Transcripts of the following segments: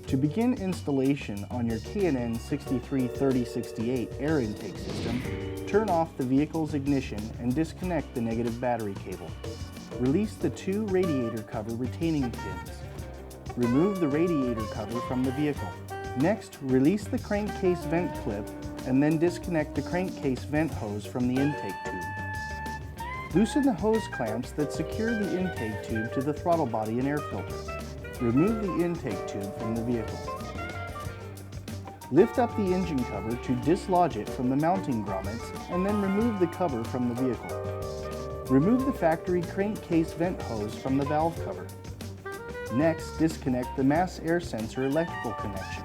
To begin installation on your K&N 633068 air intake system, turn off the vehicle's ignition and disconnect the negative battery cable. Release the two radiator cover retaining pins. Remove the radiator cover from the vehicle. Next, release the crankcase vent clip and then disconnect the crankcase vent hose from the intake tube. Loosen the hose clamps that secure the intake tube to the throttle body and air filter. Remove the intake tube from the vehicle. Lift up the engine cover to dislodge it from the mounting grommets and then remove the cover from the vehicle. Remove the factory crankcase vent hose from the valve cover. Next, disconnect the mass air sensor electrical connection.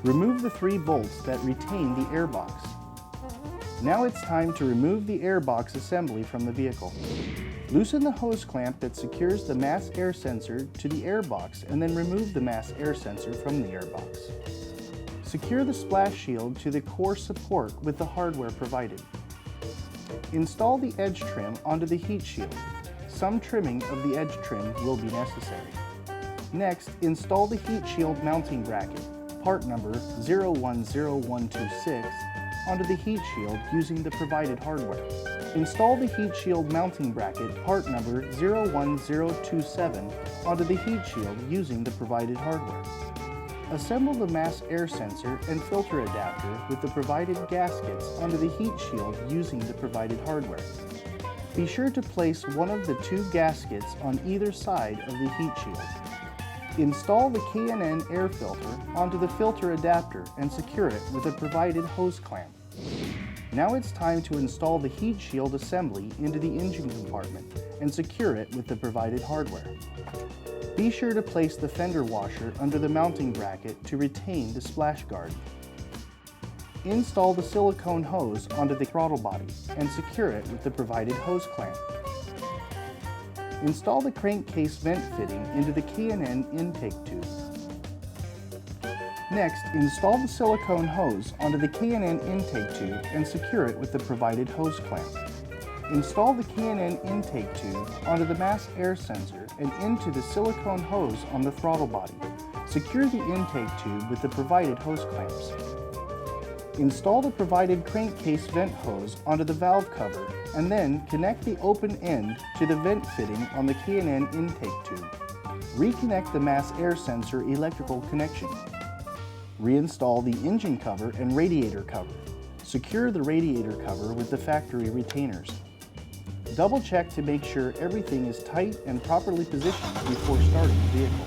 Remove the 3 bolts that retain the air box. Now it's time to remove the air box assembly from the vehicle. Loosen the hose clamp that secures the mass air sensor to the air box and then remove the mass air sensor from the air box. Secure the splash shield to the core support with the hardware provided. Install the edge trim onto the heat shield. Some trimming of the edge trim will be necessary. Next, install the heat shield mounting bracket, part number 010126, onto the heat shield using the provided hardware. Install the heat shield mounting bracket, part number 01027, onto the heat shield using the provided hardware. Assemble the mass air sensor and filter adapter with the provided gaskets onto the heat shield using the provided hardware. Be sure to place one of the 2 gaskets on either side of the heat shield. Install the K&N air filter onto the filter adapter and secure it with a provided hose clamp. Now it's time to install the heat shield assembly into the engine compartment and secure it with the provided hardware. Be sure to place the fender washer under the mounting bracket to retain the splash guard. Install the silicone hose onto the throttle body and secure it with the provided hose clamp. Install the crankcase vent fitting into the K&N intake tube. Next, install the silicone hose onto the K&N intake tube and secure it with the provided hose clamp. Install the K&N intake tube onto the mass air sensor and into the silicone hose on the throttle body. Secure the intake tube with the provided hose clamps. Install the provided crankcase vent hose onto the valve cover and then connect the open end to the vent fitting on the K&N intake tube. Reconnect the mass air sensor electrical connection. Reinstall the engine cover and radiator cover. Secure the radiator cover with the factory retainers. Double check to make sure everything is tight and properly positioned before starting the vehicle.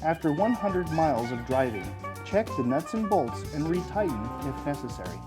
After 100 miles of driving, check the nuts and bolts and retighten if necessary.